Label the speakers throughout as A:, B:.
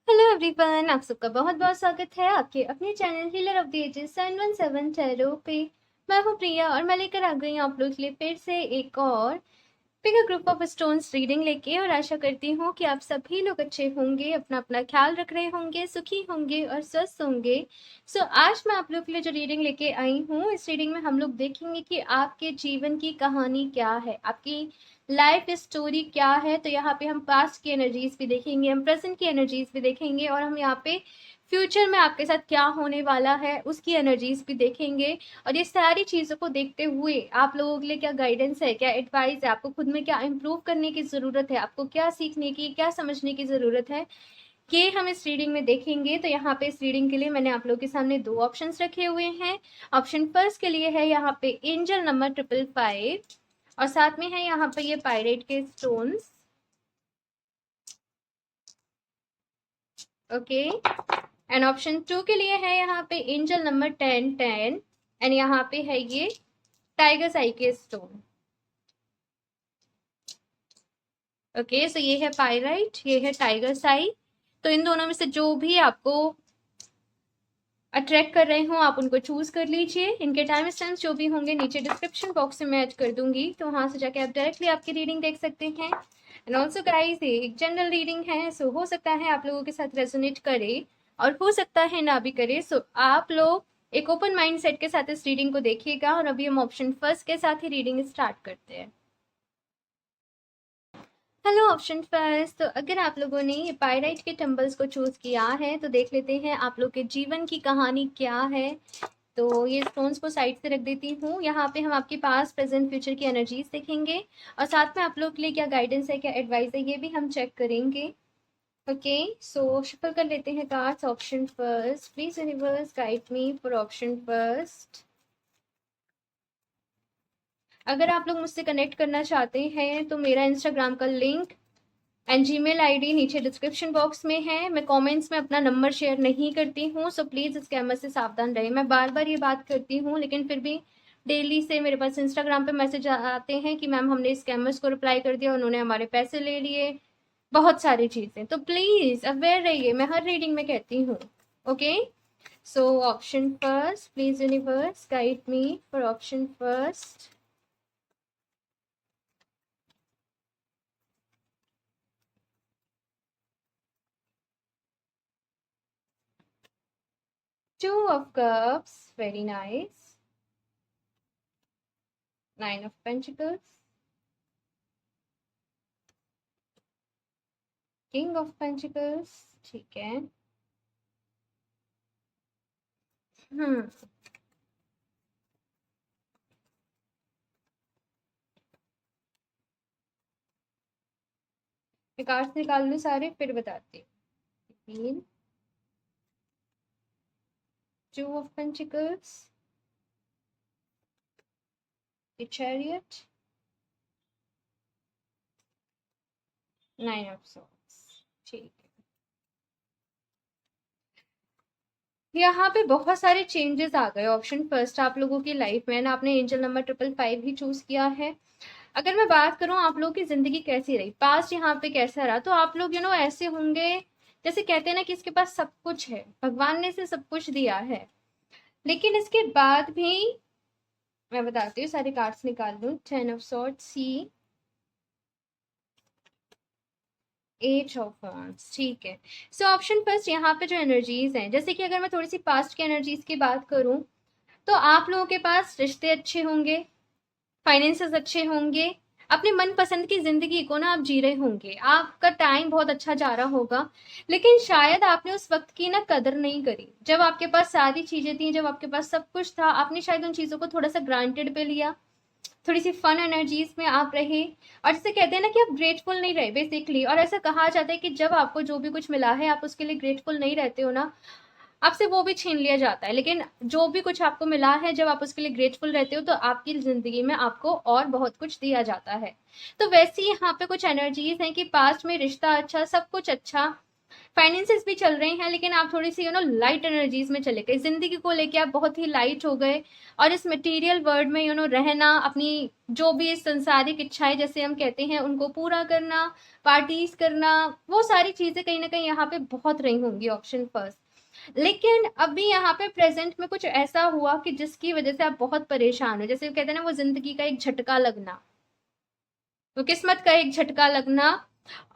A: Hello everyone, आप सबका बहुत बहुत स्वागत है आपके अपने channel healer of the ages 717 tarot पे। मैं हूँ प्रिया और मैं लेकर आ गई हूँ आप लोग के लिए फिर से एक और pick a group of stones reading लेके। और आशा करती हूँ कि आप सभी लोग अच्छे होंगे, अपना अपना ख्याल रख रहे होंगे, सुखी होंगे और स्वस्थ होंगे। सो आज मैं आप लोग के लिए जो रीडिंग लेके आई हूँ, इस रीडिंग में हम लोग देखेंगे कि आपके जीवन की कहानी क्या है, आपकी लाइफ स्टोरी क्या है। तो यहाँ पे हम पास्ट की एनर्जीज भी देखेंगे, हम प्रेजेंट की एनर्जीज भी देखेंगे और हम यहाँ पे फ्यूचर में आपके साथ क्या होने वाला है उसकी एनर्जीज भी देखेंगे। और ये सारी चीज़ों को देखते हुए आप लोगों के लिए क्या गाइडेंस है, क्या एडवाइस है, आपको खुद में क्या इम्प्रूव करने की ज़रूरत है, आपको क्या सीखने की, क्या समझने की ज़रूरत है, ये हम इस रीडिंग में देखेंगे। तो यहाँ पे इस रीडिंग के लिए मैंने आप लोगों के सामने दो ऑप्शंस रखे हुए हैं। ऑप्शन फर्स्ट के लिए है यहाँ पे एंजल नंबर 555 और साथ में है यहाँ पे ये पायरेट के स्टोन्स। ओके, एंड ऑप्शन 2 के लिए है यहाँ पे एंजल नंबर 1010 एंड यहाँ पे है ये टाइगर आई के स्टोन। ओके, सो ये है पायराइट, ये है टाइगर साई। तो इन दोनों में से जो भी आपको अट्रैक्ट कर रहे हो आप उनको चूज कर लीजिए। इनके टाइम स्टैम्प्स जो भी होंगे नीचे डिस्क्रिप्शन बॉक्स में ऐड कर दूंगी, तो वहां से जाके आप डायरेक्टली आपकी रीडिंग देख सकते हैं। एंड ऑल्सो गाइस, ये एक जनरल रीडिंग है, सो हो सकता है आप लोगों के साथ रेजोनेट करे और हो सकता है ना भी करे। सो आप लोग एक ओपन माइंड सेट के साथ इस रीडिंग को देखिएगा। और अभी हम ऑप्शन फर्स्ट के साथ ही रीडिंग स्टार्ट करते हैं। हेलो ऑप्शन फर्स्ट, तो अगर आप लोगों ने ये पायराइट के टम्बल्स को चूज किया है तो देख लेते हैं आप लोग के जीवन की कहानी क्या है। तो ये स्टोन्स को साइड से रख देती हूँ। यहाँ पे हम आपके पास प्रेजेंट फ्यूचर की एनर्जीज देखेंगे और साथ में आप लोग के लिए क्या गाइडेंस है, क्या एडवाइस है, ये भी हम चेक करेंगे। ओके, सो शफल कर लेते हैं cards. Option first, please universe guide me for option first. अगर आप लोग मुझसे कनेक्ट करना चाहते हैं तो मेरा इंस्टाग्राम का लिंक एंड जीमेल आईडी नीचे डिस्क्रिप्शन बॉक्स में है। मैं कमेंट्स में अपना नंबर शेयर नहीं करती हूँ, सो प्लीज़ स्कैमर से सावधान रहें। मैं बार बार ये बात करती हूँ लेकिन फिर भी डेली से मेरे पास इंस्टाग्राम पे मैसेज आते हैं कि मैम हमने स्कैमर्स को रिप्लाई कर दिया, उन्होंने हमारे पैसे ले लिए, बहुत सारी चीज़ें। तो प्लीज़ अवेयर रहिए, मैं हर रीडिंग में कहती हूँ। Okay, so option first, please universe guide me for option first. Two of Cups, very nice. Nine of Pentacles. King of Pentacles, ठीक है। हम्म, मैं कार्ड्स निकाल लूँ सारे फिर बताती हूँ। Two of Pentacles, the Chariot, Nine of Swords, ठीक है। यहाँ पे बहुत सारे चेंजेस आ गए। ऑप्शन फर्स्ट, आप लोगों की लाइफ में ना आपने एंजल नंबर 555 ही चूज किया है। अगर मैं बात करूं आप लोगों की जिंदगी कैसी रही, पास्ट यहाँ पे कैसा रहा, तो आप लोग ऐसे होंगे जैसे कहते हैं ना कि इसके पास सब कुछ है, भगवान ने इसे सब कुछ दिया है, लेकिन इसके बाद भी मैं बताती हूँ। सारे कार्ड्स निकाल लूं। 10 of swords, see, ace of wands, ठीक है। सो ऑप्शन फर्स्ट, यहाँ पे जो एनर्जीज हैं, जैसे कि अगर मैं थोड़ी सी पास्ट की एनर्जीज की बात करूं तो आप लोगों के पास रिश्ते अच्छे होंगे, फाइनेंसेस अच्छे होंगे, अपने मनपसंद की जिंदगी को ना आप जी रहे होंगे, आपका टाइम बहुत अच्छा जा रहा होगा। लेकिन शायद आपने उस वक्त की ना कदर नहीं करी, जब आपके पास सारी चीजें थी, जब आपके पास सब कुछ था, आपने शायद उन चीजों को थोड़ा सा ग्रांटेड पे लिया, थोड़ी सी फन एनर्जीज में आप रहे। और जिसे कहते हैं ना कि आप ग्रेटफुल नहीं रहे बेसिकली। और ऐसा कहा जाता है कि जब आपको जो भी कुछ मिला है आप उसके लिए ग्रेटफुल नहीं रहते हो ना, आपसे वो भी छीन लिया जाता है। लेकिन जो भी कुछ आपको मिला है, जब आप उसके लिए ग्रेटफुल रहते हो तो आपकी जिंदगी में आपको और बहुत कुछ दिया जाता है। तो वैसे ही यहाँ पे कुछ एनर्जीज हैं कि पास्ट में रिश्ता अच्छा, सब कुछ अच्छा, फाइनेंसेस भी चल रहे हैं, लेकिन आप थोड़ी सी लाइट एनर्जीज में चले गए, जिंदगी को लेके आप बहुत ही लाइट हो गए और इस मटेरियल वर्ल्ड में रहना, अपनी जो भी संसारिक इच्छाएं जैसे हम कहते हैं उनको पूरा करना, पार्टीज करना, वो सारी चीजें कहीं ना कहीं यहाँ पे बहुत रही होंगी ऑप्शन फर्स्ट। लेकिन अभी यहाँ पे प्रेजेंट में कुछ ऐसा हुआ कि जिसकी वजह से आप बहुत परेशान हो, जैसे कहते हैं ना वो जिंदगी का एक झटका लगना, वो किस्मत का एक झटका लगना।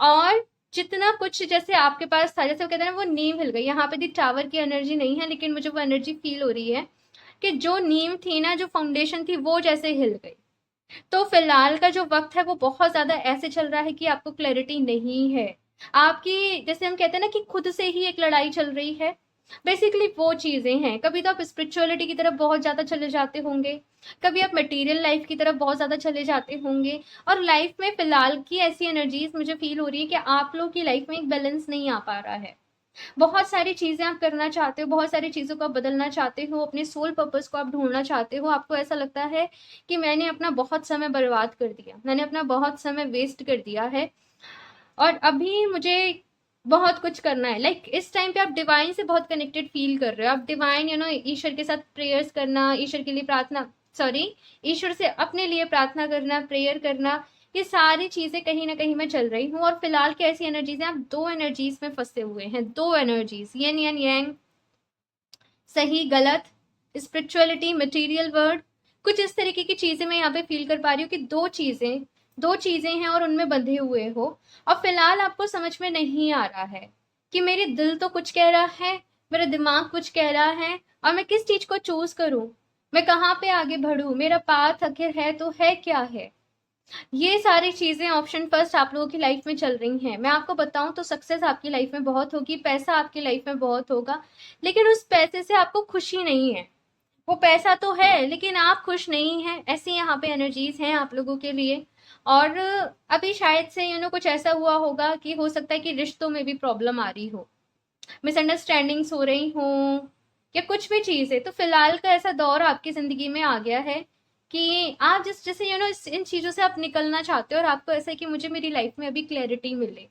A: और जितना कुछ जैसे आपके पास था, जैसे वो कहते हैं ना वो नींव हिल गई, यहाँ पे दी टावर की एनर्जी नहीं है, लेकिन मुझे वो एनर्जी फील हो रही है कि जो नींव थी ना, जो फाउंडेशन थी, वो जैसे हिल गई। तो फिलहाल का जो वक्त है वो बहुत ज्यादा ऐसे चल रहा है कि आपको क्लैरिटी नहीं है आपकी, जैसे हम कहते हैं ना कि खुद से ही एक लड़ाई चल रही है, बेसिकली वो चीजें हैं। कभी तो आप स्पिरिचुअलिटी की तरफ बहुत ज्यादा चले जाते होंगे, कभी आप मटेरियल लाइफ की तरफ बहुत ज्यादा चले जाते होंगे, और लाइफ में फिलहाल की ऐसी एनर्जीज मुझे फील हो रही है कि आप लोग की लाइफ में एक बैलेंस नहीं आ पा रहा है। बहुत सारी चीजें आप करना चाहते हो, बहुत सारी चीजों को आप बदलना चाहते हो, अपने सोल पर्पस को आप ढूंढना चाहते हो। आपको ऐसा लगता है कि मैंने अपना बहुत समय बर्बाद कर दिया, मैंने अपना बहुत समय वेस्ट कर दिया है, और अभी मुझे बहुत कुछ करना है। इस टाइम पे आप डिवाइन से बहुत कनेक्टेड फील कर रहे हो। आप डिवाइन ईश्वर के साथ प्रेयर्स करना, ईश्वर के लिए प्रार्थना, सॉरी, ईश्वर से अपने लिए प्रार्थना करना, प्रेयर करना, ये सारी चीजें कहीं ना कहीं मैं चल रही हूँ। और फिलहाल की ऐसी एनर्जीज हैं, आप दो एनर्जीज में फंसे हुए हैं, दो एनर्जीज, येन एंड यांग, सही गलत, स्पिरिचुअलिटी, मटेरियल वर्ल्ड, कुछ इस तरीके की चीजें मैं यहाँ पे फील कर पा रही हूँ कि दो चीजें हैं और उनमें बंधे हुए हो। और फिलहाल आपको समझ में नहीं आ रहा है कि मेरे दिल तो कुछ कह रहा है, मेरा दिमाग कुछ कह रहा है, और मैं किस चीज को चूज करूं, मैं कहाँ पे आगे बढ़ूं, मेरा पाथ आखिर है तो है क्या है। ये सारी चीजें ऑप्शन फर्स्ट आप लोगों की लाइफ में चल रही हैं। मैं आपको बताऊं तो सक्सेस आपकी लाइफ में बहुत होगी, पैसा आपकी लाइफ में बहुत होगा, लेकिन उस पैसे से आपको खुशी नहीं है। वो पैसा तो है लेकिन आप खुश नहीं हैं, ऐसी यहाँ पे एनर्जीज हैं आप लोगों के लिए। और अभी शायद से कुछ ऐसा हुआ होगा कि हो सकता है कि रिश्तों में भी प्रॉब्लम आ रही हो, मिसअंडरस्टैंडिंग्स हो रही हो, या कुछ भी चीज है। तो फिलहाल का ऐसा दौर आपकी जिंदगी में आ गया है कि आप जिस जैसे इन चीजों से आप निकलना चाहते हो, और आपको ऐसा है कि मुझे मेरी लाइफ में अभी क्लैरिटी मिले,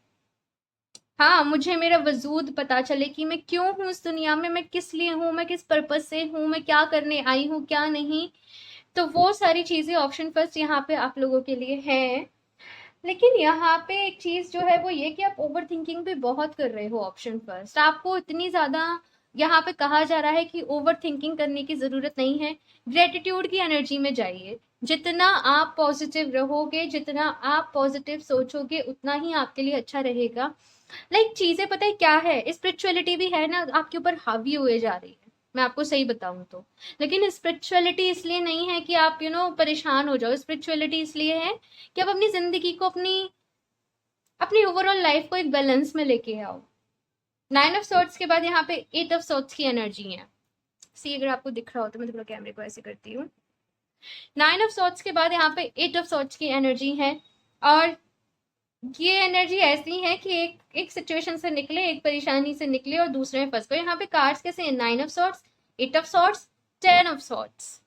A: हाँ, मुझे मेरा वजूद पता चले कि मैं क्यों हूँ इस दुनिया में, मैं किस लिए हूँ, मैं किस पर्पज से हूँ, मैं क्या करने आई हूँ क्या नहीं। तो वो सारी चीजें ऑप्शन फर्स्ट यहाँ पे आप लोगों के लिए हैं। लेकिन यहाँ पे एक चीज जो है वो ये कि आप ओवर थिंकिंग भी बहुत कर रहे हो ऑप्शन फर्स्ट। आपको इतनी ज्यादा यहाँ पे कहा जा रहा है कि ओवर थिंकिंग करने की जरूरत नहीं है, ग्रेटिट्यूड की एनर्जी में जाइए। जितना आप पॉजिटिव रहोगे, जितना आप पॉजिटिव सोचोगे, उतना ही आपके लिए अच्छा रहेगा। चीजें पता है क्या है, स्पिरिचुअलिटी भी है ना आपके ऊपर हावी हुए जा रही है, मैं आपको सही बताऊं तो। लेकिन स्पिरिचुअलिटी इसलिए नहीं है कि आप परेशान हो जाओ, स्पिरिचुअलिटी इसलिए है कि आप अपनी जिंदगी को, अपनी अपनी ओवरऑल लाइफ को एक बैलेंस में लेके आओ। 9 ऑफ सॉर्ट्स के बाद यहाँ पे 8 ऑफ सॉर्ट्स की एनर्जी है। सी, अगर आपको दिख रहा हो तो मैं थोड़ा कैमरे को ऐसे करती हूँ। 9 ऑफ सॉर्ट्स के बाद यहाँ पे 8 ऑफ सॉर्ट्स की एनर्जी है, और ये एनर्जी ऐसी है कि एक सिचुएशन से निकले, एक परेशानी से निकले और दूसरे में फंस गए। यहाँ पे कार्ड्स कैसे हैं, 9 of swords, 8 of swords, 10 of swords.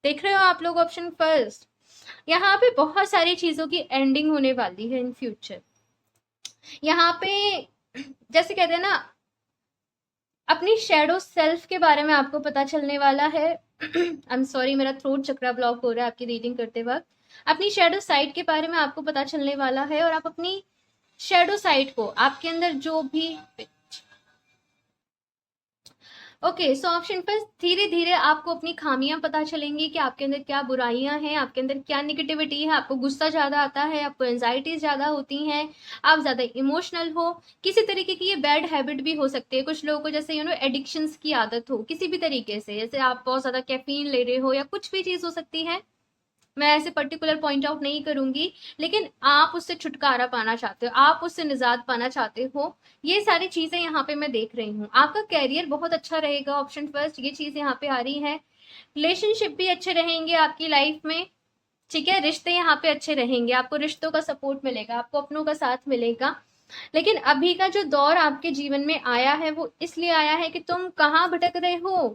A: देख रहे हो आप लोग ऑप्शन फर्स्ट। यहाँ पे बहुत सारी चीजों की एंडिंग होने वाली है इन फ्यूचर। यहाँ पे जैसे कहते हैं ना, अपनी शेडो सेल्फ के बारे में आपको पता चलने वाला है। आई एम सॉरी, मेरा थ्रोट चक्रा ब्लॉक हो रहा है आपकी रीडिंग करते वक्त। अपनी शेडो साइड के बारे में आपको पता चलने वाला है, और आप अपनी शेडो साइड को, आपके अंदर जो भी ओके, सो ऑप्शन पर धीरे धीरे आपको अपनी खामियां पता चलेंगी कि आपके अंदर क्या बुराइयां हैं, आपके अंदर क्या निगेटिविटी है। आपको गुस्सा ज्यादा आता है, आपको एंजाइटी ज्यादा होती हैं, आप ज्यादा इमोशनल हो, किसी तरीके की ये बैड हैबिट भी हो सकती है। कुछ लोगों को जैसे एडिक्शंस की आदत हो किसी भी तरीके से, जैसे आप बहुत ज्यादा कैफीन ले रहे हो या कुछ भी चीज हो सकती है, मैं ऐसे पर्टिकुलर पॉइंट आउट नहीं करूंगी, लेकिन आप उससे छुटकारा पाना चाहते हो, आप उससे निजात पाना चाहते हो। ये सारी चीजें यहाँ पे मैं देख रही हूँ। आपका कैरियर बहुत अच्छा रहेगा ऑप्शन फर्स्ट, ये चीज यहाँ पे आ रही है। रिलेशनशिप भी अच्छे रहेंगे आपकी लाइफ में, ठीक है, रिश्ते यहाँ पे अच्छे रहेंगे, आपको रिश्तों का सपोर्ट मिलेगा, आपको अपनों का साथ मिलेगा। लेकिन अभी का जो दौर आपके जीवन में आया है वो इसलिए आया है कि तुम कहाँ भटक रहे हो,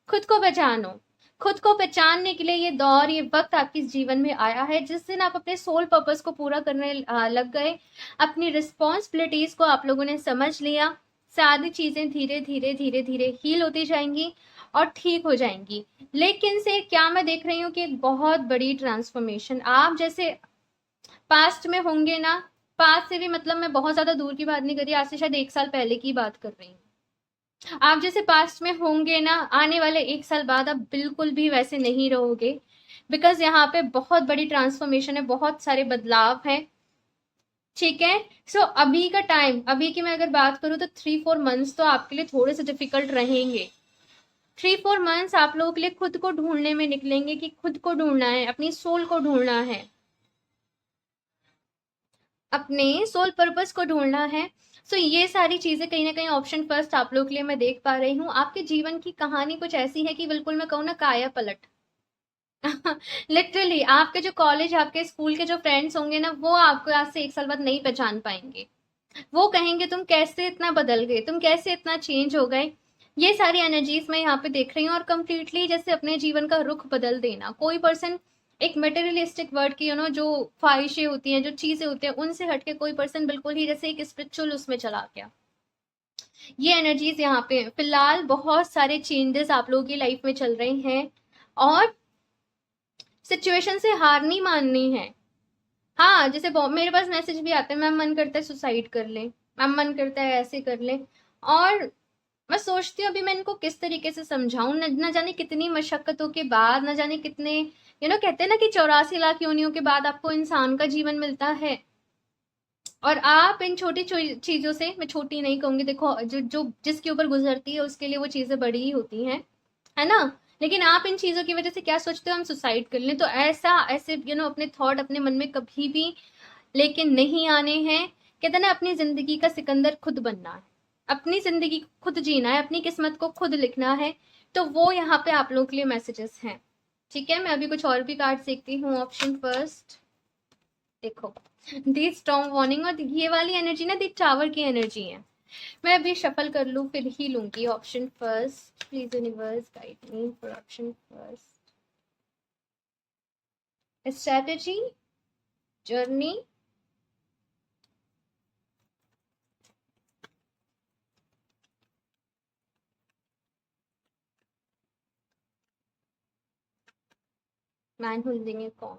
A: खुद को पहचानो। खुद को पहचानने के लिए ये दौर, ये वक्त आपके जीवन में आया है, जिस दिन आप अपने सोल पर्पस को पूरा करने लग गए, अपनी रिस्पॉन्सिबिलिटीज को आप लोगों ने समझ लिया, सारी चीजें धीरे धीरे धीरे धीरे हील होती जाएंगी और ठीक हो जाएंगी। लेकिन से क्या मैं देख रही हूँ कि एक बहुत बड़ी ट्रांसफॉर्मेशन आप जैसे पास्ट में होंगे ना, पास्ट से भी मतलब मैं बहुत ज्यादा दूर की बात नहीं कर रही, आज से शायद 1 साल पहले की बात कर रही हूँ। आप जैसे पास्ट में होंगे ना, आने वाले 1 साल बाद आप बिल्कुल भी वैसे नहीं रहोगे, बिकॉज यहाँ पे बहुत बड़ी ट्रांसफॉर्मेशन है, बहुत सारे बदलाव हैं। ठीक है। सो अभी का टाइम, अभी की मैं अगर बात करूँ तो 3-4 मंथ्स तो आपके लिए थोड़े से डिफिकल्ट रहेंगे। 3-4 मंथ्स आप लोगों के लिए खुद को ढूंढने में निकलेंगे कि खुद को ढूंढना है, अपनी सोल को ढूंढना है, अपने सोल पर्पस को ढूंढना है। सो ये सारी चीजें कहीं ना कहीं ऑप्शन फर्स्ट आप लोग के लिए मैं देख पा रही हूँ। आपके जीवन की कहानी कुछ ऐसी है कि बिल्कुल मैं कहूँ ना काया पलट। लिटरली आपके जो कॉलेज, आपके स्कूल के जो फ्रेंड्स होंगे ना, वो आपको आज से 1 साल बाद नहीं पहचान पाएंगे। वो कहेंगे तुम कैसे इतना बदल गए, तुम कैसे इतना चेंज हो गए। ये सारी एनर्जीज मैं यहाँ पे देख रही हूँ। और कंप्लीटली जैसे अपने जीवन का रुख बदल देना। कोई पर्सन एक मटेरियलिस्टिक वर्ड की जो ख्वाहिशें होती हैं, जो चीजें होती हैं, उनसे हटके कोई पर्सन बिल्कुल ही जैसे एक स्पिरिचुअल उसमें चला गया। ये एनर्जीज यहाँ पे फिलहाल बहुत सारे चेंजेस आप लोगों की लाइफ में चल रहे हैं और सिचुएशन से हार नहीं माननी है। हाँ, जैसे मेरे पास मैसेज भी आते हैं, मैम मन करता है सुसाइड कर ले, मैम मन करता है ऐसे कर ले। और मैं सोचती हूँ अभी मैं इनको किस तरीके से समझाऊं, न जाने कितनी मशक्कतों के बाद, न जाने कितने कहते हैं ना कि 84 लाख योनियों के बाद आपको इंसान का जीवन मिलता है। और आप इन छोटी चीजों से, मैं छोटी नहीं कहूंगी, देखो जो जो जिसके ऊपर गुजरती है उसके लिए वो चीजें बड़ी ही होती हैं, है ना। लेकिन आप इन चीजों की वजह से क्या सोचते हो, हम सुसाइड कर लें, तो ऐसे अपने थॉट अपने मन में कभी भी लेकिन नहीं आने हैं। कहते हैं ना, अपनी जिंदगी का सिकंदर खुद बनना है, अपनी जिंदगी खुद जीना है, अपनी किस्मत को खुद लिखना है। तो वो यहाँ पे आप लोगों के लिए मैसेजेस हैं। ठीक है, मैं अभी कुछ और भी कार्ड देखती हूँ। ऑप्शन फर्स्ट देखो, दी स्टॉर्म वार्निंग, और ये वाली एनर्जी ना दी टावर की एनर्जी है। मैं अभी शफल कर लूँ फिर ही लूंगी। Option first, please universe guide me for option first. Strategy, journey, man holding A com,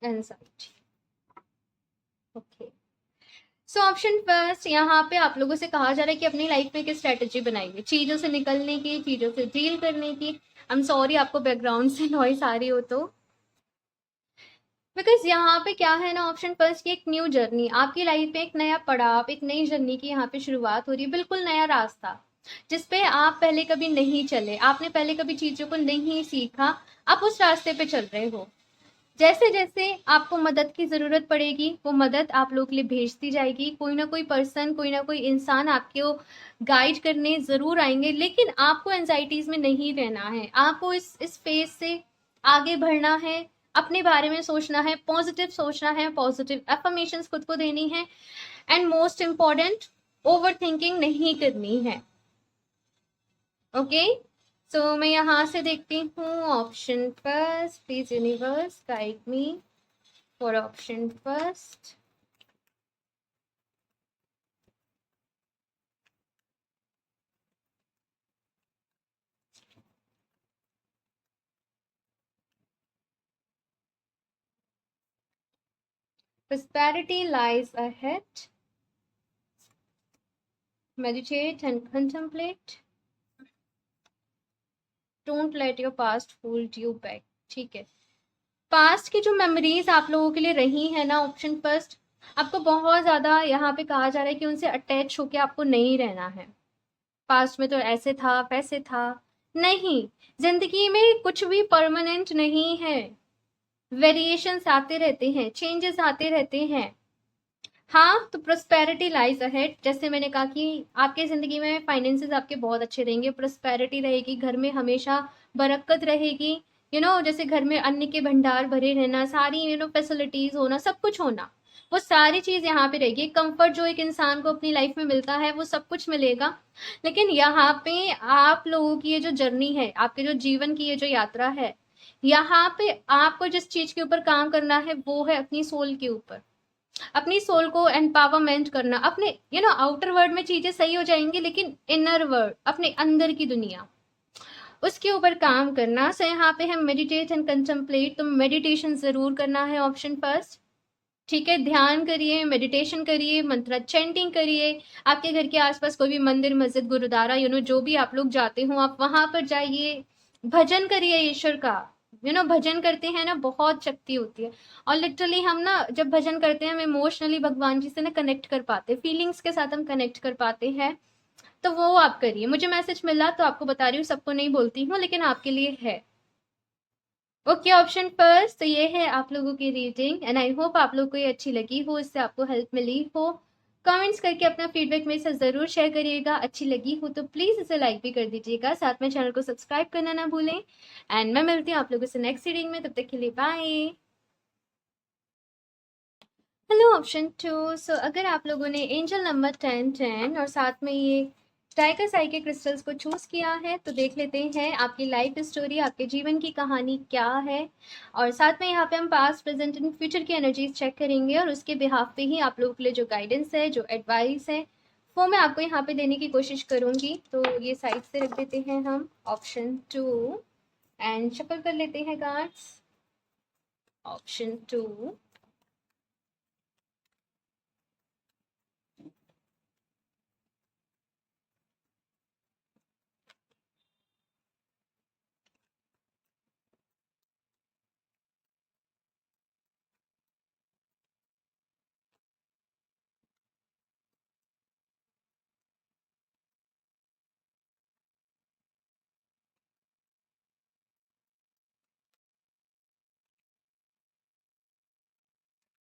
A: anxiety. Okay, so option first, यहाँ पे आप लोगों से कहा जा रहा है कि अपनी लाइफ में एक स्ट्रेटेजी बनाइए, चीजों से निकलने की, चीजों से डील करने की। आई एम सॉरी आपको बैकग्राउंड से नॉइस आ रही हो तो, बिकॉज यहाँ पे क्या है ना, ऑप्शन फर्स्ट की एक न्यू जर्नी आपकी लाइफ में, एक नया पड़ाव, एक नई जर्नी की यहाँ पे शुरुआत हो रही है। बिल्कुल नया रास्ता जिसपे आप पहले कभी नहीं चले, आपने पहले कभी चीजों को नहीं सीखा, आप उस रास्ते पे चल रहे हो। जैसे जैसे आपको मदद की जरूरत पड़ेगी, वो मदद आप लोग के लिए भेजती जाएगी। कोई ना कोई पर्सन, कोई ना कोई इंसान आपको गाइड करने जरूर आएंगे। लेकिन आपको एंजाइटीज में नहीं रहना है, आपको इस फेज से आगे बढ़ना है, अपने बारे में सोचना है, पॉजिटिव सोचना है, पॉजिटिव अफर्मेशंस खुद को देनी है, and most important, over thinking नहीं करनी है। ओके, सो मैं यहाँ से देखती हूँ option first, please universe guide me for option first. Prosperity lies ahead. Meditate and contemplate. Don't let your past hold you back. ठीक है, पास्ट की जो मेमोरीज आप लोगों के लिए रही है ना, ऑप्शन फर्स्ट, आपको बहुत ज्यादा यहाँ पे कहा जा रहा है कि उनसे अटैच होके आपको नहीं रहना है। पास्ट में तो ऐसे था वैसे था, नहीं, जिंदगी में कुछ भी परमानेंट नहीं है। वेरिएशंस आते रहते हैं, चेंजेस आते रहते हैं। हाँ, तो प्रोस्पेरिटी लाइज अहेड, जैसे मैंने कहा कि आपके जिंदगी में फाइनेंसेस आपके बहुत अच्छे रहेंगे, प्रोस्पेरिटी रहेगी, घर में हमेशा बरकत रहेगी। जैसे घर में अन्न के भंडार भरे रहना, सारी फैसिलिटीज होना, सब कुछ होना, वो सारी चीज यहाँ पे रहेगी। कंफर्ट जो एक इंसान को अपनी लाइफ में मिलता है वो सब कुछ मिलेगा। लेकिन यहाँ पे आप लोगों की ये जो जर्नी है, आपके जो जीवन की ये जो यात्रा है, यहाँ पे आपको जिस चीज के ऊपर काम करना है वो है अपनी सोल के ऊपर। अपनी सोल को एम्पावरमेंट करना, अपने आउटर वर्ल्ड में चीजें सही हो जाएंगी, लेकिन इनर वर्ल्ड, अपने अंदर की दुनिया, उसके ऊपर काम करना। सो यहाँ पे हम मेडिटेट एंड कंटेम्पलेट, तो मेडिटेशन जरूर करना है, ऑप्शन फर्स्ट। ठीक है, ध्यान करिए, मेडिटेशन करिए, मंत्र चैंटिंग करिए। आपके घर के आसपास कोई भी मंदिर, मस्जिद, गुरुद्वारा, जो भी आप लोग जाते हो, आप वहां पर जाइए, भजन करिए ईश्वर का। भजन करते हैं ना, बहुत शक्ति होती है। और लिटरली हम ना जब भजन करते हैं, हम इमोशनली भगवान जी से ना कनेक्ट कर पाते हैं, फीलिंग्स के साथ हम कनेक्ट कर पाते हैं। तो वो आप करिए। मुझे मैसेज मिला तो आपको बता रही हूँ, सबको नहीं बोलती हूँ, लेकिन आपके लिए है। Okay, option first. तो ये है आप लोगों की रीडिंग, एंड आई होप आप लोगों को ये अच्छी लगी हो, इससे आपको हेल्प मिली हो। कमेंट्स करके अपना फीडबैक मेरे साथ जरूर शेयर करिएगा। अच्छी लगी हो तो प्लीज इसे लाइक भी कर दीजिएगा, साथ में चैनल को सब्सक्राइब करना ना भूलें। एंड मैं मिलती हूँ आप लोगों से नेक्स्ट रीडिंग में, तब तक के लिए बाय। Hello option 2। सो अगर आप लोगों ने एंजल नंबर 10 और साथ में ये टाइगर साई के क्रिस्टल्स को चूज किया है, तो देख लेते हैं आपकी लाइफ स्टोरी, आपके जीवन की कहानी क्या है। और साथ में यहाँ पे हम पास्ट, प्रेजेंट एंड फ्यूचर की एनर्जीज चेक करेंगे, और उसके बिहाफ पे ही आप लोगों के लिए जो गाइडेंस है, जो एडवाइस है, वो मैं आपको यहाँ पे देने की कोशिश करूंगी। तो ये साइड से रख देते हैं हम ऑप्शन 2, एंड शफल कर लेते हैं कार्ड्स। ऑप्शन 2,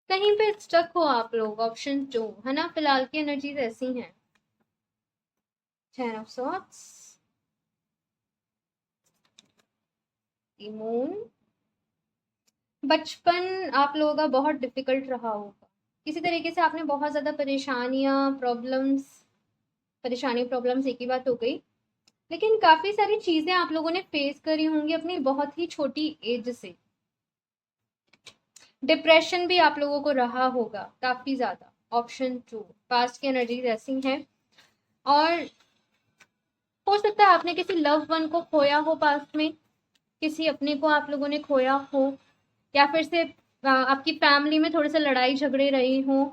A: कहीं पे स्टक हो आप लोग, ऑप्शन 2 है ना, फिलहाल की एनर्जीज ऐसी हैं। 10 ऑफ सॉर्ट्स, मून। बचपन आप लोगों का बहुत डिफिकल्ट रहा होगा, किसी तरीके से आपने बहुत ज्यादा परेशानियां, प्रॉब्लम्स, परेशानी प्रॉब्लम्स एक ही बात हो गई, लेकिन काफी सारी चीजें आप लोगों ने फेस करी होंगी अपनी बहुत ही छोटी एज से। डिप्रेशन भी आप लोगों को रहा होगा काफी ज्यादा, ऑप्शन 2। पास्ट की एनर्जीज ऐसी हैं, और हो सकता है आपने किसी लव वन को खोया हो पास्ट में, किसी अपने को आप लोगों ने खोया हो, या फिर से आपकी फैमिली में थोड़े से लड़ाई झगड़े रहे हो।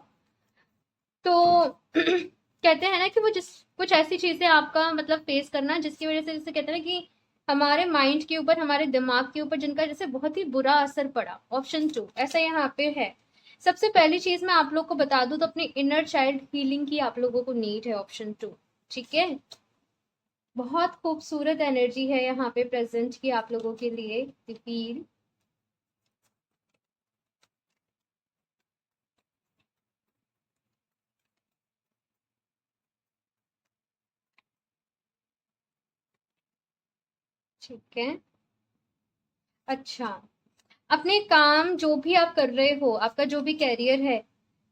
A: तो कहते हैं ना कि वो जिस कुछ ऐसी चीजें आपका मतलब फेस करना, जिसकी वजह से जैसे कहते हैं ना कि हमारे माइंड के ऊपर, हमारे दिमाग के ऊपर, जिनका जैसे बहुत ही बुरा असर पड़ा। ऑप्शन 2 ऐसा यहाँ पे है। सबसे पहली चीज मैं आप लोग को बता दूं तो अपनी इनर चाइल्ड हीलिंग की आप लोगों को नीड है, ऑप्शन 2। ठीक है, बहुत खूबसूरत एनर्जी है यहाँ पे प्रेजेंट की आप लोगों के लिए, फील। ठीक है, अच्छा, अपने काम जो भी आप कर रहे हो, आपका जो भी कैरियर है,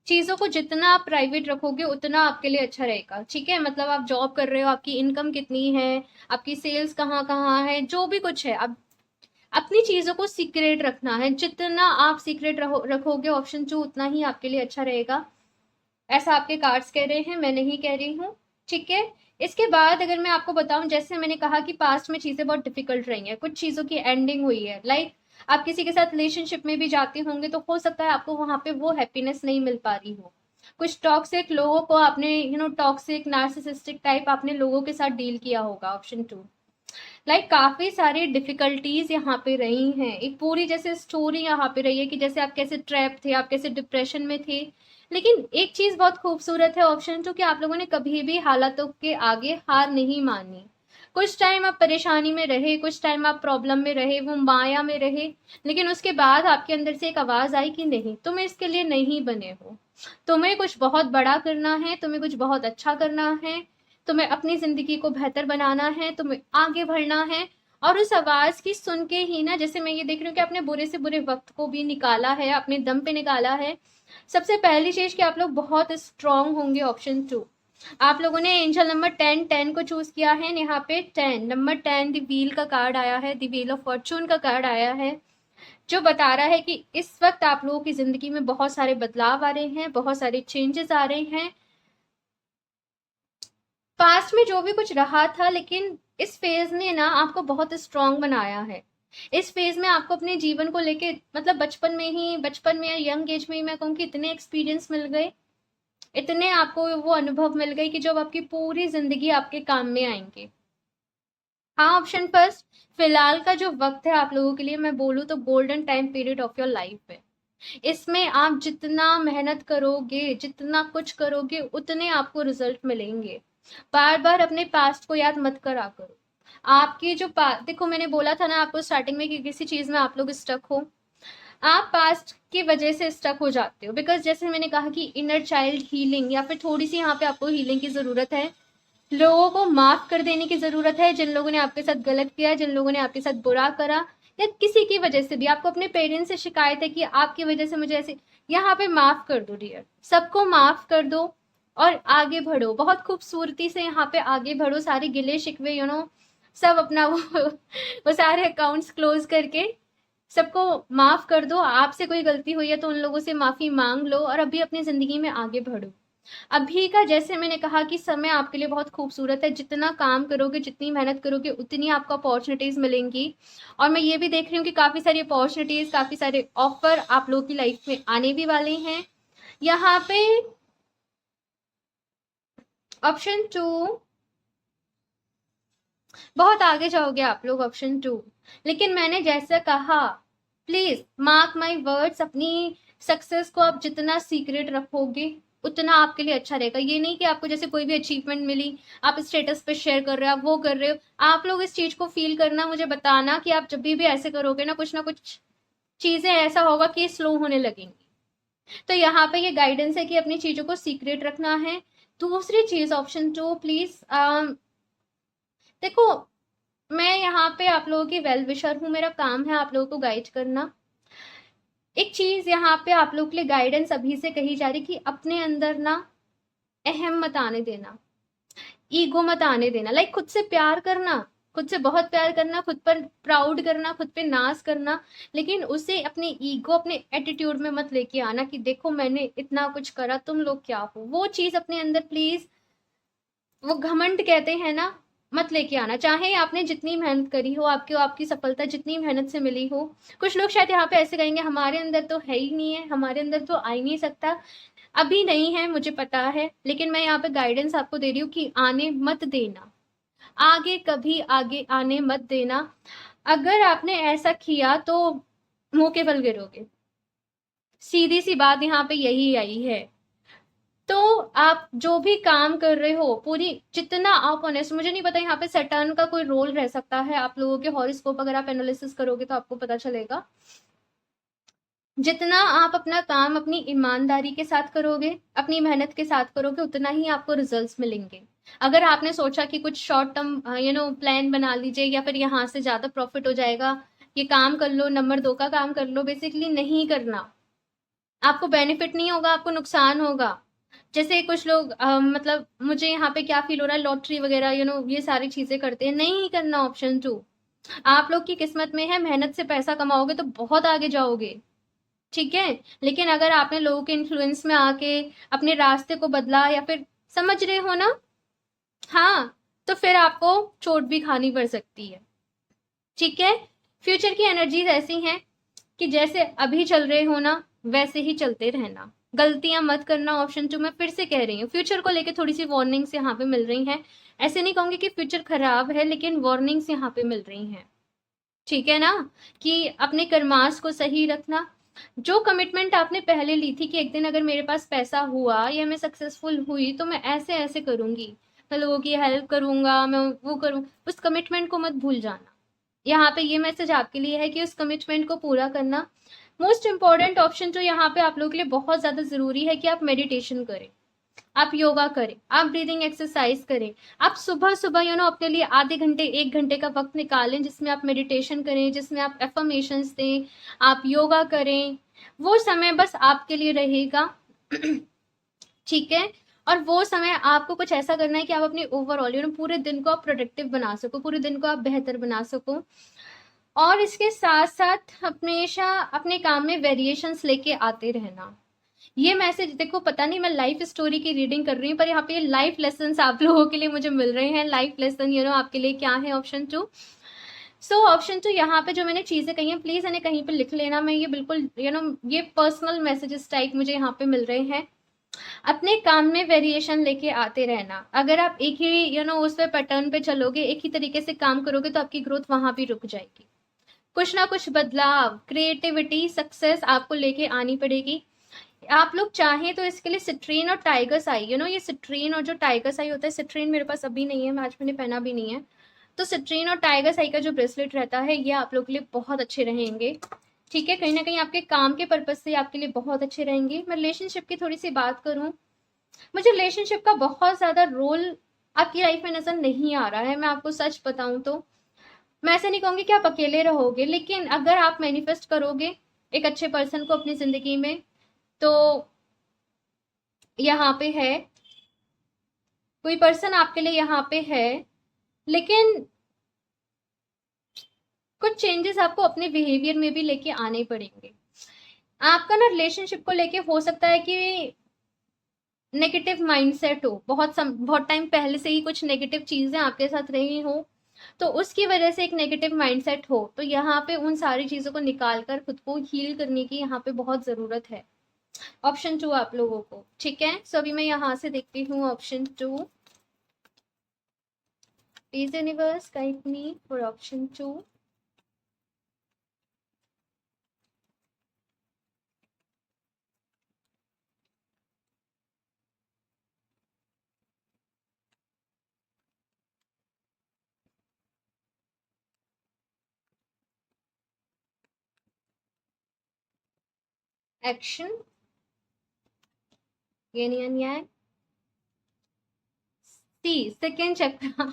A: चीजों को जितना आप प्राइवेट रखोगे उतना आपके लिए अच्छा रहेगा। ठीक है, मतलब आप जॉब कर रहे हो, आपकी इनकम कितनी है, आपकी सेल्स कहाँ कहाँ है, जो भी कुछ है, अब अपनी चीजों को सीक्रेट रखना है। जितना आप सीक्रेट रखोगे, ऑप्शन 2, उतना ही आपके लिए अच्छा रहेगा। ऐसा आपके कार्ड्स कह रहे हैं, मैं नहीं कह रही हूँ। ठीक है, इसके बाद अगर मैं आपको बताऊं, जैसे मैंने कहा कि पास्ट में चीजें बहुत डिफिकल्ट रही हैं, कुछ चीजों की एंडिंग हुई है, लाइक आप किसी के साथ रिलेशनशिप में भी जाते होंगे, तो हो सकता है आपको वहां पे वो हैप्पीनेस नहीं मिल पा रही हो। कुछ टॉक्सिक लोगों को आपने, टॉक्सिक नार्सिसिस्टिक टाइप आपने लोगों के साथ डील किया होगा, ऑप्शन 2। लाइक काफी सारी डिफिकल्टीज यहाँ पे रही हैं, एक पूरी जैसे स्टोरी यहाँ पे रही है कि जैसे आप कैसे ट्रैप थे, आप कैसे डिप्रेशन में थे। लेकिन एक चीज बहुत खूबसूरत है, ऑप्शन 2, कि आप लोगों ने कभी भी हालातों के आगे हार नहीं मानी। कुछ टाइम आप परेशानी में रहे, कुछ टाइम आप प्रॉब्लम में रहे, वो माया में रहे, लेकिन उसके बाद आपके अंदर से एक आवाज आई कि नहीं, तुम इसके लिए नहीं बने हो, तुम्हें कुछ बहुत बड़ा करना है, तुम्हें कुछ बहुत अच्छा करना है, तुम्हें अपनी जिंदगी को बेहतर बनाना है, तुम्हें आगे बढ़ना है। और उस आवाज की सुन के ही ना, जैसे मैं ये देख रही हूँ कि आपने बुरे से बुरे वक्त को भी निकाला है, अपने दम पे निकाला है। सबसे पहली चीज कि आप लोग बहुत स्ट्रांग होंगे, ऑप्शन 2। आप लोगों ने एंजल नंबर 10 को चूज किया है, यहाँ पे 10 नंबर 10 द व्हील का कार्ड आया है, द व्हील ऑफ फॉर्चून का कार्ड आया है। जो बता रहा है कि इस वक्त आप लोगों की जिंदगी में बहुत सारे बदलाव आ रहे हैं, बहुत सारे चेंजेस आ रहे हैं। पास्ट में जो भी कुछ रहा था, लेकिन इस फेज ने ना आपको बहुत स्ट्रांग बनाया है। इस फेज में आपको अपने जीवन को लेके मतलब बचपन में या यंग एज में ही मैं कहूँ कि इतने एक्सपीरियंस मिल गए, इतने आपको वो अनुभव मिल गए कि जो अब आपकी पूरी जिंदगी आपके काम में आएंगे। हाँ, ऑप्शन फर्स्ट, फिलहाल का जो वक्त है आप लोगों के लिए मैं बोलूँ तो golden time period of your life है। इसमें आप जितना मेहनत करोगे, जितना कुछ करोगे, उतने आपको रिजल्ट मिलेंगे। बार बार अपने पास्ट को याद मत करा करो। आपकी जो देखो, मैंने बोला था ना आपको स्टार्टिंग में कि किसी चीज में आप लोग स्टक हो, आप पास्ट की वजह से स्टक हो जाते हो। बिकॉज जैसे मैंने कहा कि इनर चाइल्ड हीलिंग या फिर थोड़ी सी यहाँ पे आपको हीलिंग की जरूरत है। लोगों को माफ कर देने की जरूरत है, जिन लोगों ने आपके साथ गलत किया, जिन लोगों ने आपके साथ बुरा करा, या किसी की वजह से भी आपको अपने पेरेंट्स से शिकायत है कि आपकी वजह से मुझे ऐसे, यहाँ पे माफ कर दो डियर, सबको माफ कर दो और आगे बढ़ो। बहुत खूबसूरती से यहाँ पे आगे बढ़ो, सारे गिले शिकवे सब अपना वो सारे अकाउंट्स क्लोज करके सबको माफ कर दो। आपसे कोई गलती हुई है तो उन लोगों से माफी मांग लो और अभी अपनी जिंदगी में आगे बढ़ो। अभी का जैसे मैंने कहा कि समय आपके लिए बहुत खूबसूरत है, जितना काम करोगे, जितनी मेहनत करोगे, उतनी आपको अपॉर्चुनिटीज मिलेंगी। और मैं ये भी देख रही हूँ कि काफी सारी अपॉर्चुनिटीज, काफी सारे ऑफर आप लोगों की लाइफ में आने भी वाले हैं। यहाँ पे ऑप्शन टू, बहुत आगे जाओगे आप लोग ऑप्शन टू। लेकिन मैंने जैसा कहा, प्लीज मार्क माई वर्ड्स, अपनी सक्सेस को आप जितना सीक्रेट रखोगे उतना आपके लिए अच्छा रहेगा। ये नहीं कि आपको जैसे कोई भी अचीवमेंट मिली, आप स्टेटस पे शेयर कर रहे हो, आप वो कर रहे हो। आप लोग इस चीज को फील करना, मुझे बताना कि आप जब भी ऐसे करोगे ना कुछ चीजें ऐसा होगा कि स्लो होने लगेंगी। तो यहाँ पे ये गाइडेंस है कि अपनी चीजों को सीक्रेट रखना है। दूसरी चीज ऑप्शन टू, प्लीज देखो, मैं यहाँ पे आप लोगों की वेल विशर हूँ, मेरा काम है आप लोगों को गाइड करना। एक चीज यहाँ पे आप लोगों के लिए गाइडेंस अभी से कही जा रही कि अपने अंदर ना अहम मत आने देना, ईगो मत आने देना। लाइक खुद से प्यार करना, खुद से बहुत प्यार करना, खुद पर प्राउड करना, खुद पे नाज करना, लेकिन उसे अपने ईगो, अपने एटीट्यूड में मत लेके आना कि देखो मैंने इतना कुछ करा, तुम लोग क्या हो। वो चीज अपने अंदर प्लीज, वो घमंड कहते हैं ना, मत लेके आना। चाहे आपने जितनी मेहनत करी हो, आपको आपकी सफलता जितनी मेहनत से मिली हो। कुछ लोग शायद यहाँ पे ऐसे कहेंगे हमारे अंदर तो है ही नहीं है, हमारे अंदर तो आ ही नहीं सकता। अभी नहीं है, मुझे पता है, लेकिन मैं यहाँ पे गाइडेंस आपको दे रही हूँ कि आने मत देना, आगे कभी आगे आने मत देना। अगर आपने ऐसा किया तो मुंह के बल गिरोगे। सीधी सी बात यहाँ पे यही आई है। तो आप जो भी काम कर रहे हो, पूरी जितना आप ऑनेस्ट, मुझे नहीं पता यहाँ पे सैटर्न का कोई रोल रह सकता है आप लोगों के हॉरोस्कोप, अगर आप एनालिसिस करोगे तो आपको पता चलेगा। जितना आप अपना काम अपनी ईमानदारी के साथ करोगे, अपनी मेहनत के साथ करोगे, उतना ही आपको रिजल्ट्स मिलेंगे। अगर आपने सोचा कि कुछ शॉर्ट टर्म प्लान बना लीजिए या फिर यहाँ से ज्यादा प्रॉफिट हो जाएगा, ये काम कर लो, नंबर 2 का काम कर लो, बेसिकली नहीं करना। आपको बेनिफिट नहीं होगा, आपको नुकसान होगा। जैसे कुछ लोग मतलब मुझे यहाँ पे क्या फील हो रहा है, लॉटरी वगैरह ये सारी चीजें करते हैं, नहीं करना ऑप्शन टू। आप लोग की किस्मत में है, मेहनत से पैसा कमाओगे तो बहुत आगे जाओगे, ठीक है। लेकिन अगर आपने लोगों के इन्फ्लुएंस में आके अपने रास्ते को बदला, या फिर समझ रहे हो ना, हाँ, तो फिर आपको चोट भी खानी पड़ सकती है, ठीक है। फ्यूचर की एनर्जीज ऐसी हैं कि जैसे अभी चल रहे हो ना, वैसे ही चलते रहना, गलतियां मत करना। ऑप्शन टू मैं फिर से कह रही हूँ, फ्यूचर को लेकर थोड़ी सी वार्निंग्स यहाँ पे मिल रही हैं। ऐसे नहीं कहूंगी कि फ्यूचर खराब है, लेकिन वार्निंग्स यहाँ पे मिल रही हैं, ठीक है ना। कि अपने कर्मास को सही रखना। जो कमिटमेंट आपने पहले ली थी कि एक दिन अगर मेरे पास पैसा हुआ या मैं सक्सेसफुल हुई तो मैं ऐसे ऐसे करूंगी, मैं लोगों की हेल्प करूंगा, मैं वो करूँ, उस कमिटमेंट को मत भूल जाना। यहाँ पे ये मैसेज आपके लिए है कि उस कमिटमेंट को पूरा करना। मोस्ट इंपॉर्टेंट ऑप्शन जो यहाँ पे आप लोगों के लिए बहुत ज्यादा जरूरी है कि आप मेडिटेशन करें, आप योगा करें, आप ब्रीदिंग एक्सरसाइज करें। आप सुबह सुबह अपने लिए आधे घंटे 1 घंटे का वक्त निकालें, जिसमें आप मेडिटेशन करें, जिसमें आप एफर्मेशंस दें, आप योगा करें। वो समय बस आपके लिए रहेगा, ठीक है। और वो समय आपको कुछ ऐसा करना है कि आप अपने ओवरऑल पूरे दिन को आप प्रोडक्टिव बना सको, पूरे दिन को आप बेहतर बना सको। और इसके साथ साथ हमेशा अपने काम में वेरिएशंस लेके आते रहना। ये मैसेज देखो, पता नहीं मैं लाइफ स्टोरी की रीडिंग कर रही हूँ, पर यहाँ पे लाइफ लेसन आप लोगों के लिए मुझे मिल रहे हैं। लाइफ लेसन आपके लिए क्या है, ऑप्शन 2। सो ऑप्शन 2, यहाँ पे जो मैंने चीजें कही हैं प्लीज इन्हें कहीं पे लिख लेना। मैं ये बिल्कुल ये पर्सनल मैसेजेस टाइप मुझे यहाँ पे मिल रहे हैं। अपने काम में वेरिएशन लेके आते रहना। अगर आप एक ही उस पे पैटर्न पे चलोगे, एक ही तरीके से काम करोगे, तो आपकी ग्रोथ वहां भी रुक जाएगी। कुछ ना कुछ बदलाव, क्रिएटिविटी, सक्सेस आपको लेके आनी पड़ेगी। आप लोग चाहें तो इसके लिए सिट्रीन और टाइगर्स आई, ये सिट्रीन और जो टाइगर्स आई होता है, सिट्रीन मेरे पास अभी नहीं है, आज मैंने पहना भी नहीं है, तो सिट्रीन और टाइगर्स आई का जो ब्रेसलेट रहता है ये आप लोग के लिए बहुत अच्छे रहेंगे। ठीक है, कहीं ना कहीं आपके काम के पर्पज से आपके लिए बहुत अच्छे रहेंगे। मैं रिलेशनशिप की थोड़ी सी बात करूं, मुझे रिलेशनशिप का बहुत ज्यादा रोल आपकी लाइफ में नजर नहीं आ रहा है। मैं आपको सच बताऊं तो मैं ऐसे नहीं कहूंगी कि आप अकेले रहोगे, लेकिन अगर आप मैनिफेस्ट करोगे एक अच्छे पर्सन को अपनी जिंदगी में, तो यहाँ पे है कोई पर्सन आपके लिए यहाँ पे है, लेकिन कुछ चेंजेस आपको अपने बिहेवियर में भी लेके आने पड़ेंगे। आपका ना रिलेशनशिप को लेके हो सकता है कि नेगेटिव माइंडसेट हो, बहुत टाइम पहले से ही कुछ नेगेटिव चीजें आपके साथ रही हो, तो उसकी वजह से एक नेगेटिव माइंडसेट हो, तो यहाँ पे उन सारी चीजों को निकाल कर खुद को हील करने की यहाँ पे बहुत जरूरत है। ऑप्शन 2 आप लोगों को, ठीक है। सो अभी मैं यहाँ से देखती हूँ option 2। Please universe guide me for option 2। Action, ये नहीं अन्याय। सी, सेकेंड चक्र।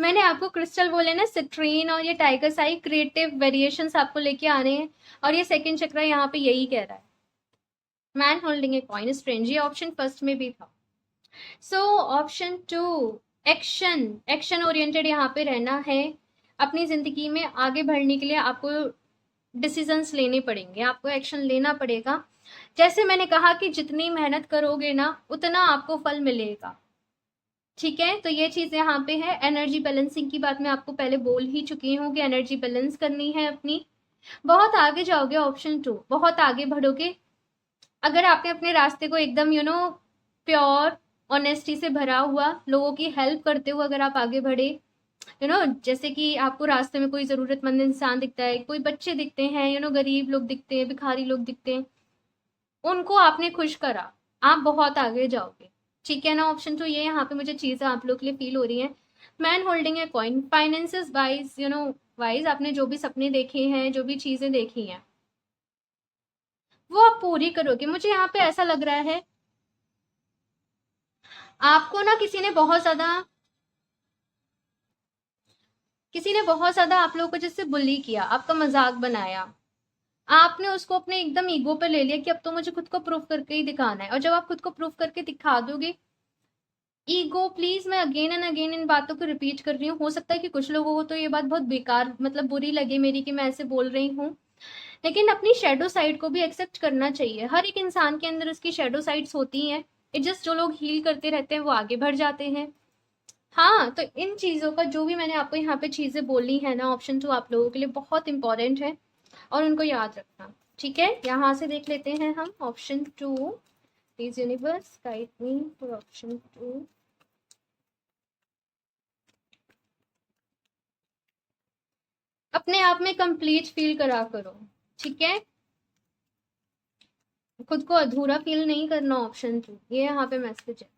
A: मैंने आपको क्रिस्टल बोले ना, सिट्रीन और ये टाइगर साई क्रिएटिव वेरिएशंस आपको लेके आ रहे हैं, और ये सेकेंड चक्र यहाँ पे यही कह रहा है। Man holding a coin, strange, ये ऑप्शन फर्स्ट में भी था। So option 2, action, action oriented यहाँ पे रहना है। अपनी जिंदगी में आगे बढ़ने के लिए आपको डिसीजंस लेने पड़ेंगे, आपको एक्शन लेना पड़ेगा। जैसे मैंने कहा कि जितनी मेहनत करोगे ना उतना आपको फल मिलेगा। ठीक है, तो ये चीज यहाँ पे है। एनर्जी बैलेंसिंग की बात मैं आपको पहले बोल ही चुकी हूँ कि एनर्जी बैलेंस करनी है अपनी। बहुत आगे जाओगे, ऑप्शन 2, बहुत आगे बढ़ोगे। अगर आपने अपने रास्ते को एकदम प्योर ऑनेस्टी से भरा हुआ, लोगों की हेल्प करते हुए अगर आप आगे बढ़े, जैसे कि आपको रास्ते में कोई जरूरतमंद इंसान दिखता है, कोई बच्चे दिखते हैं, गरीब लोग दिखते हैं, भिखारी लोग दिखते हैं, उनको आपने खुश करा, आप बहुत आगे जाओगे। ठीक है ना, ऑप्शन 2 ये यहाँ पे मुझे चीजें आप लोग के लिए फील हो रही है। Man holding a coin, finances wise, wise आपने जो भी सपने देखे हैं, जो भी चीजें देखी हैं, वो आप पूरी करोगे। मुझे यहाँ पे ऐसा लग रहा है आपको ना किसी ने बहुत ज्यादा आप लोगों को जैसे बुली किया, आपका मजाक बनाया, आपने उसको अपने एकदम ईगो पे ले लिया कि अब तो मुझे खुद को प्रूफ करके ही दिखाना है। और जब आप खुद को प्रूफ करके दिखा दोगे, ईगो, प्लीज मैं अगेन एंड अगेन इन बातों को रिपीट कर रही हूँ, हो सकता है कि कुछ लोगों को तो ये बात बहुत बेकार, मतलब बुरी लगे मेरी कि मैं ऐसे बोल रही हूँ, लेकिन अपनी शेडो साइड को भी एक्सेप्ट करना चाहिए। हर एक इंसान के अंदर उसकी शेडो साइड्स होती हैं। इट जस्ट जो लोग हील करते रहते हैं वो आगे बढ़ जाते हैं। हाँ, तो इन चीजों का जो भी मैंने आपको यहाँ पे चीजें बोली है ना, ऑप्शन 2 आप लोगों के लिए बहुत इंपॉर्टेंट है और उनको याद रखना। ठीक है, यहाँ से देख लेते हैं हम option 2। Please universe guide me for option 2। अपने आप में कंप्लीट फील करा करो, ठीक है, खुद को अधूरा फील नहीं करना। ऑप्शन 2 ये यहाँ पे मैसेज है।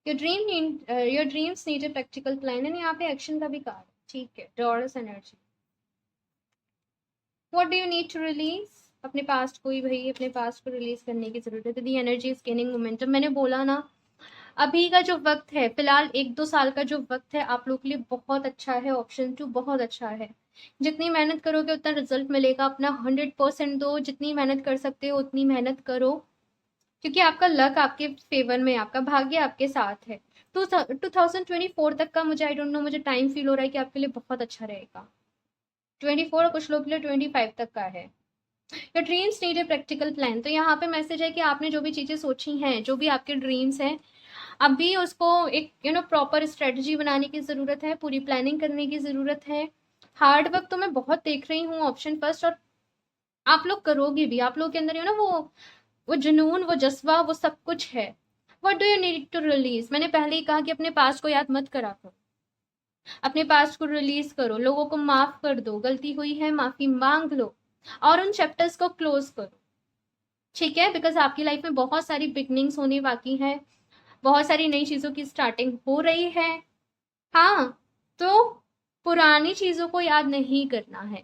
A: Your dreams need a practical plan, and यहाँ पे एक्शन का भी कहा। ठीक है, Taurus energy, what do you need to release, अपने पास्ट को ही, भाई अपने पास्ट को रिलीज करने की जरूरत है। दी एनर्जी इज गेनिंग मोमेंटम, मैंने बोला ना, अभी का जो वक्त है, फिलहाल 1-2 साल का जो वक्त है आप लोग के लिए बहुत अच्छा है। ऑप्शन 2 बहुत अच्छा है। जितनी मेहनत करोगे उतना रिजल्ट मिलेगा। अपना 100% दो, जितनी मेहनत कर सकते हो उतनी मेहनत करो। क्योंकि आपका लक आपके फेवर में, आपका भाग्य आपके साथ है। तो 2024 तक का मुझे, आई डोंट नो, मुझे टाइम फील हो रहा है कि आपके लिए बहुत अच्छा रहेगा। 24 और कुछ लोग के लिए 25 तक का है। Your dreams need a practical plan. तो यहाँ पे मैसेज है कि आपने जो भी चीज़ें सोची हैं, जो भी आपके ड्रीम्स हैं, अभी उसको एक प्रॉपर स्ट्रेटजी बनाने की ज़रूरत है, पूरी प्लानिंग करने की ज़रूरत है। हार्ड वर्क तो मैं बहुत देख रही हूँ ऑप्शन फर्स्ट, और आप लोग करोगे भी। आप लोग के अंदर वो जुनून, वो जज्बा, वो सब कुछ है। What do you need to release? मैंने पहले ही कहा कि अपने पास्ट को याद मत करा करो, अपने पास्ट को रिलीज करो, लोगों को माफ कर दो, गलती हुई है माफी मांग लो, और उन चैप्टर्स को क्लोज करो। ठीक है, बिकॉज आपकी लाइफ में बहुत सारी बिगनिंग्स होने बाकी है, बहुत सारी नई चीजों की स्टार्टिंग हो रही है। हाँ, तो पुरानी चीजों को याद नहीं करना है।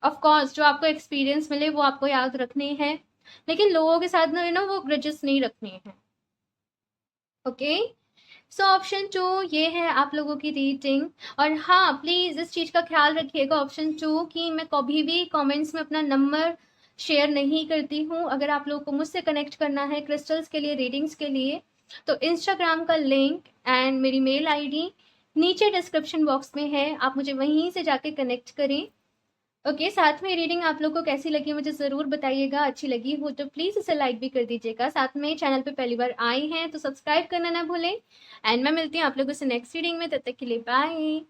A: ऑफ कोर्स जो आपको एक्सपीरियंस मिले वो आपको याद रखने हैं, लेकिन लोगों के साथ ना वो ग्रजेस नहीं रखने हैं। ओके, सो ऑप्शन 2 ये है आप लोगों की रीडिंग। और हाँ, प्लीज इस चीज का ख्याल रखिएगा ऑप्शन 2 कि मैं कभी भी कमेंट्स में अपना नंबर शेयर नहीं करती हूँ। अगर आप लोगों को मुझसे कनेक्ट करना है क्रिस्टल्स के लिए, रीडिंग्स के लिए, तो इंस्टाग्राम का लिंक एंड मेरी मेल आईडी नीचे डिस्क्रिप्शन बॉक्स में है, आप मुझे वहीं से जाके कनेक्ट करें। ओके, साथ में रीडिंग आप लोग को कैसी लगी मुझे ज़रूर बताइएगा। अच्छी लगी हो तो प्लीज़ इसे लाइक भी कर दीजिएगा। साथ में चैनल पे पहली बार आए हैं तो सब्सक्राइब करना ना भूलें। एंड मैं मिलती हूँ आप लोगों से नेक्स्ट रीडिंग में, तब तक के लिए बाय।